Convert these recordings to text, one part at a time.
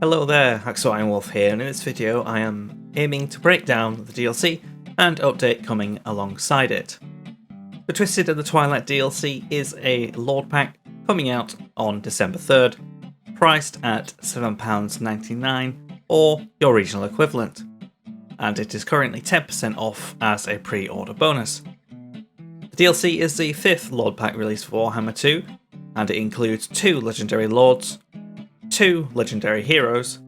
Hello there, Hacksaw Iron Wolf here, and in this video I am aiming to break down the DLC and update coming alongside it. The Twisted The Twilight DLC is a Lord Pack coming out on December 3rd, priced at £7.99 or your regional equivalent, and it is currently 10% off as a pre-order bonus. The DLC is the 5th Lord Pack release for Warhammer 2, and it includes 2 legendary lords, 2 legendary heroes,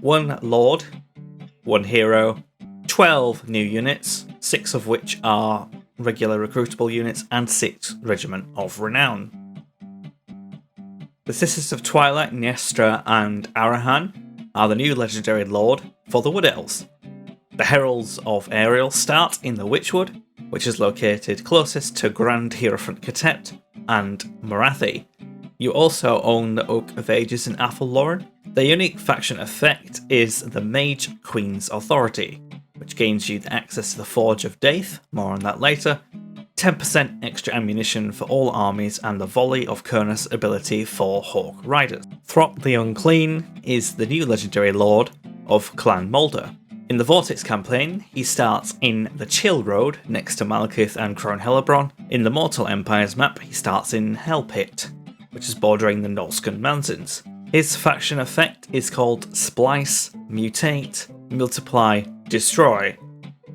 1 lord, 1 hero, 12 new units, 6 of which are regular recruitable units, and 6 Regiment of Renown. The Sisters of Twilight, Niestra and Arahan are the new legendary lord for the Wood Elves. The Heralds of Ariel start in the Witchwood, which is located closest to Grand Hierophant Ketept and Morathi. You also own the Oak of Ages in Athelloren. The unique faction effect is the Mage Queen's Authority, which gains you access to the Forge of Daith, more on that later, 10% extra ammunition for all armies, and the Volley of Kurnus ability for Hawk Riders. Throt the Unclean is the new legendary lord of Clan Moulder. In the Vortex campaign, he starts in the Chill Road next to Malekith and Crone Hellebron. In the Mortal Empires map, he starts in Hell Pit, which is bordering the Norscan Mountains. His faction effect is called Splice, Mutate, Multiply, Destroy,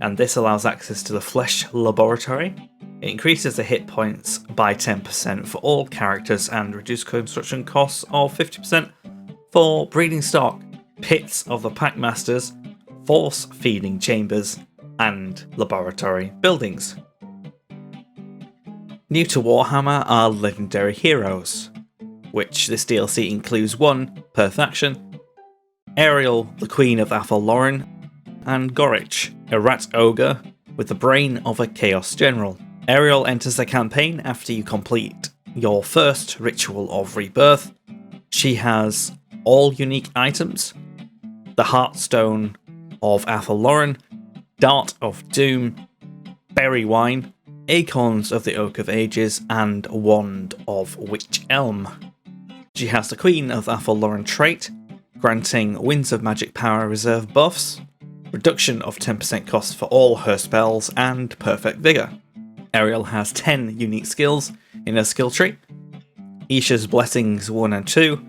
and this allows access to the Flesh Laboratory. It increases the hit points by 10% for all characters and reduces construction costs of 50% for breeding stock, pits of the Packmasters, force feeding chambers, and laboratory buildings. New to Warhammer are legendary heroes, which this DLC includes 1 per faction: Ariel, the Queen of Athelloren, and Gottrich, a rat ogre with the brain of a chaos general. Ariel enters the campaign after you complete your first ritual of Rebirth. She has all unique items: the Heartstone of Athelloren, Dart of Doom, Berry Wine, Acorns of the Oak of Ages, and Wand of Witch Elm. She has the Queen of Athelloren trait, granting Winds of Magic power reserve buffs, reduction of 10% cost for all her spells, and Perfect Vigour. Ariel has 10 unique skills in her skill tree: Isha's Blessings 1 and 2,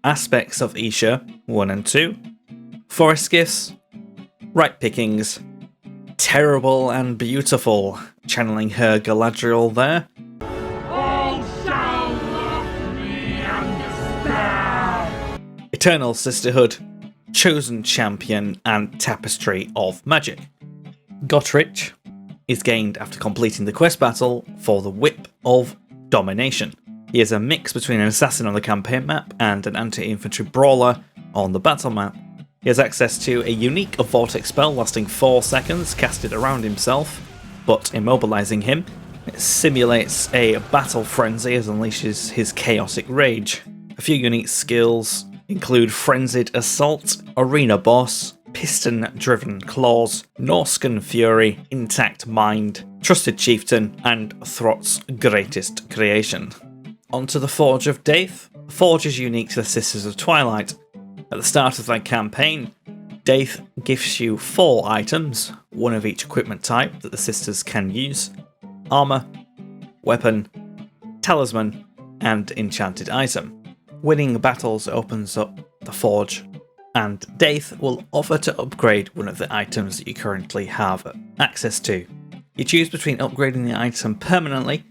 Aspects of Isha 1 and 2, Forest Gifts, Right Pickings, Terrible and Beautiful, channeling her Galadriel there. All shall love me and despair. Eternal Sisterhood, Chosen Champion, and Tapestry of Magic. Gottrich is gained after completing the quest battle for the Whip of Domination. He is a mix between an assassin on the campaign map and an anti-infantry brawler on the battle map. He has access to a unique Vortex spell lasting 4 seconds, casted around himself, but immobilizing him. It simulates a battle frenzy as unleashes his chaotic rage. A few unique skills include Frenzied Assault, Arena Boss, Piston-Driven Claws, Norscan Fury, Intact Mind, Trusted Chieftain, and Throt's Greatest Creation. Onto the Forge of Daith. The Forge is unique to the Sisters of Twilight. At the start of their campaign, Daith gives you 4 items, 1 of each equipment type that the Sisters can use: Armour, Weapon, Talisman, and Enchanted Item. Winning battles opens up the Forge, and Daith will offer to upgrade one of the items that you currently have access to. You choose between upgrading the item permanently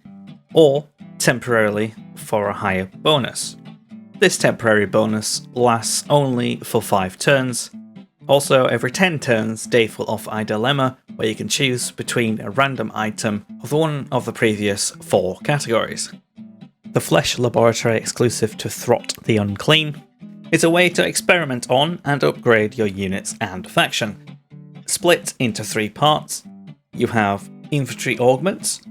or temporarily for a higher bonus. This temporary bonus lasts only for 5 turns. Also, every 10 turns, Daith will offer a dilemma where you can choose between a random item of one of the previous 4 categories. The Flesh Laboratory, exclusive to Throt the Unclean, is a way to experiment on and upgrade your units and faction. Split into 3 parts, you have Infantry Augments,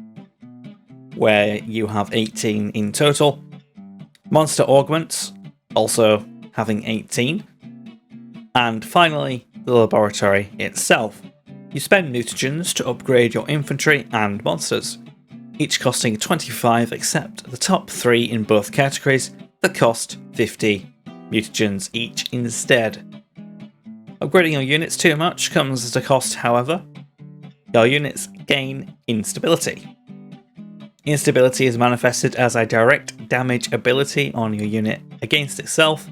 where you have 18 in total, Monster Augments, also having 18, and finally the laboratory itself. You spend mutagens to upgrade your infantry and monsters, each costing 25 except the top 3 in both categories that cost 50 mutagens each instead. Upgrading your units too much comes at a cost, however. Your units gain instability. Instability is manifested as a direct damage ability on your unit against itself,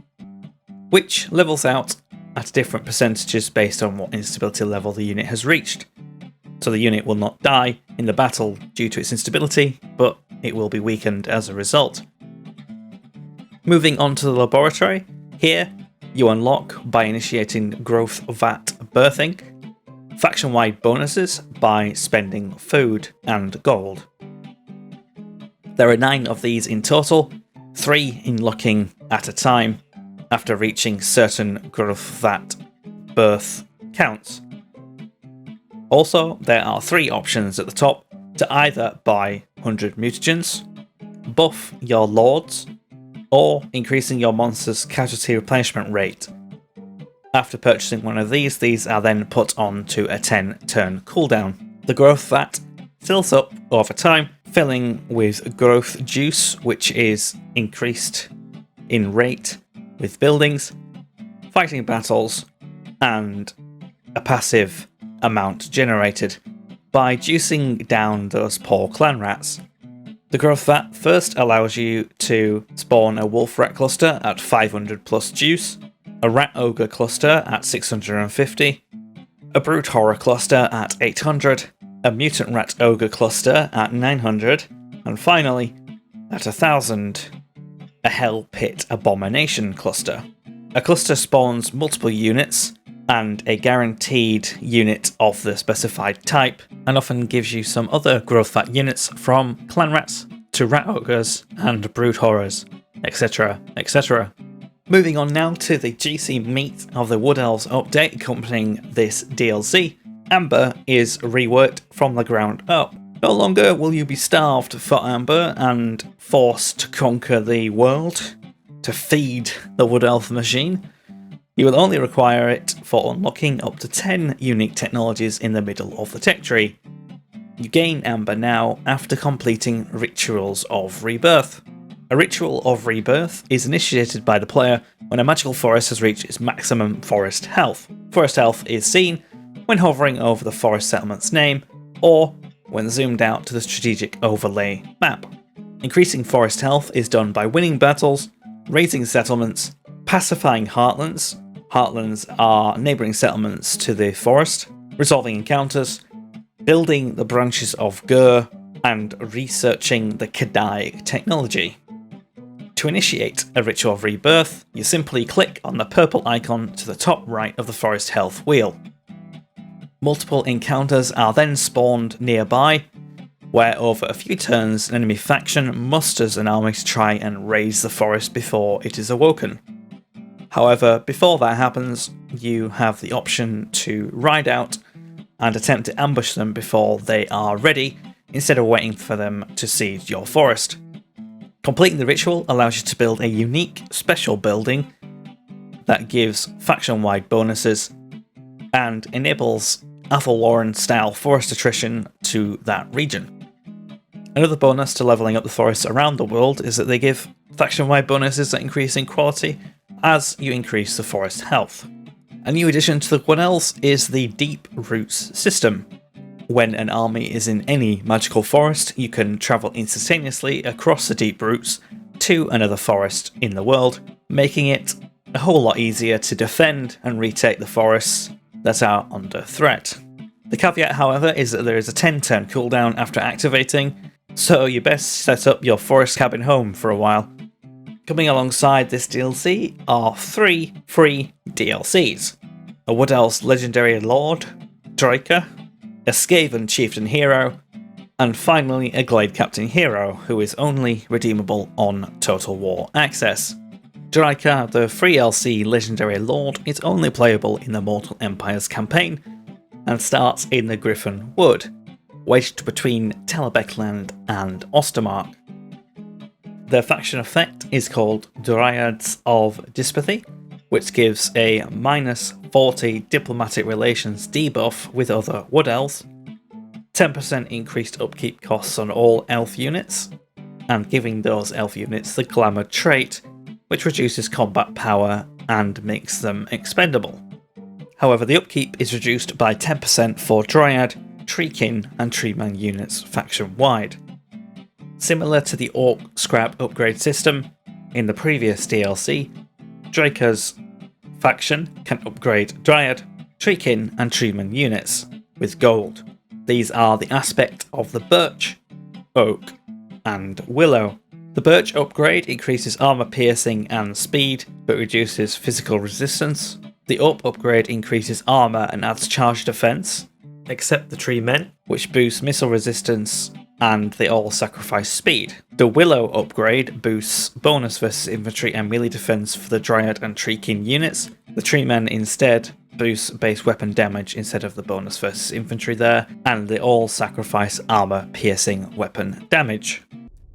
which levels out at different percentages based on what instability level the unit has reached. So the unit will not die in the battle due to its instability, but it will be weakened as a result. Moving on to the laboratory, here you unlock, by initiating growth vat birthing, faction-wide bonuses by spending food and gold. There are 9 of these in total, 3 unlocking at a time after reaching certain growth vat birth counts. Also, there are 3 options at the top to either buy 100 mutagens, buff your lords, or increasing your monster's casualty replenishment rate. After purchasing one of these are then put on to a 10-turn cooldown. The growth vat fills up over time, filling with growth juice, which is increased in rate with buildings, fighting battles, and a passive amount generated by juicing down those poor clan rats. The growth vat first allows you to spawn a wolf rat cluster at 500 plus juice, a rat ogre cluster at 650, a brute horror cluster at 800, a mutant rat ogre cluster at 900, and finally, at 1000, a hell pit abomination cluster. A cluster spawns multiple units and a guaranteed unit of the specified type, and often gives you some other growth vat units from clan rats to rat ogres and brute horrors, etc, etc. Moving on now to the juicy meat of the Wood Elves update accompanying this DLC, Amber is reworked from the ground up. No longer will you be starved for Amber and forced to conquer the world to feed the Wood Elf machine. You will only require it for unlocking up to 10 unique technologies in the middle of the tech tree. You gain Amber now after completing Rituals of Rebirth. A Ritual of Rebirth is initiated by the player when a magical forest has reached its maximum forest health. Forest health is seen when hovering over the forest settlement's name, or when zoomed out to the strategic overlay map. Increasing forest health is done by winning battles, raising settlements, pacifying heartlands. Heartlands are neighbouring settlements to the forest, resolving encounters, building the branches of Gur, and researching the Kadai technology. To initiate a Ritual of Rebirth, you simply click on the purple icon to the top right of the forest health wheel. Multiple encounters are then spawned nearby, where over a few turns an enemy faction musters an army to try and raise the forest before it is awoken. However, before that happens, you have the option to ride out and attempt to ambush them before they are ready, instead of waiting for them to siege your forest. Completing the ritual allows you to build a unique special building that gives faction-wide bonuses and enables Athelloran style forest attrition to that region. Another bonus to leveling up the forests around the world is that they give faction-wide bonuses that increase in quality as you increase the forest health. A new addition to the Wood Elves is the Deep Roots system. When an army is in any magical forest, you can travel instantaneously across the Deep Roots to another forest in the world, making it a whole lot easier to defend and retake the forests that are under threat. The caveat, however, is that there is a 10-turn cooldown after activating, so you best set up your forest cabin home for a while. Coming alongside this DLC are 3 free DLCs. A Wood Elves Legendary Lord, Gottrich, a Skaven Chieftain Hero, and finally a Glade Captain Hero, who is only redeemable on Total War Access. Gottrich, the free LC Legendary Lord, is only playable in the Mortal Empires campaign, and starts in the Griffin Wood, wedged between Telebekland and Ostermark. Their faction effect is called Dryads of Dyspathy, which gives a -40 diplomatic relations debuff with other Wood Elves, 10% increased upkeep costs on all elf units, and giving those elf units the glamour trait, which reduces combat power and makes them expendable. However, the upkeep is reduced by 10% for Dryad, Treekin and Treeman units faction-wide. Similar to the Orc Scrap upgrade system in the previous DLC, Draker's faction can upgrade Dryad, Treekin and Treeman units with gold. These are the aspect of the Birch, Oak and Willow. The Birch upgrade increases armor piercing and speed, but reduces physical resistance. The Up upgrade increases armor and adds charge defense, except the Treemen, which boosts missile resistance, and they all sacrifice speed. The Willow upgrade boosts bonus versus infantry and melee defense for the Dryad and Treekin units. The Treemen instead boosts base weapon damage instead of the bonus versus infantry there, and they all sacrifice armor piercing weapon damage.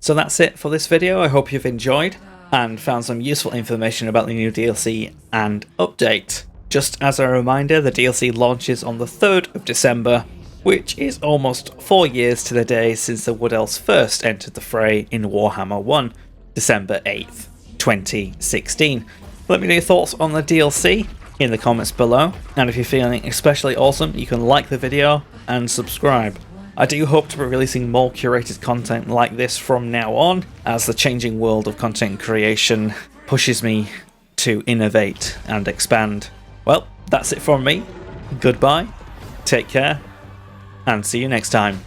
So that's it for this video. I hope you've enjoyed and found some useful information about the new DLC and update. Just as a reminder, the DLC launches on the 3rd of December, which is almost 4 years to the day since the Wood Elves first entered the fray in Warhammer 1, December 8th, 2016. Let me know your thoughts on the DLC in the comments below, and if you're feeling especially awesome, you can like the video and subscribe. I do hope to be releasing more curated content like this from now on, as the changing world of content creation pushes me to innovate and expand. Well, that's it from me. Goodbye, take care, and see you next time.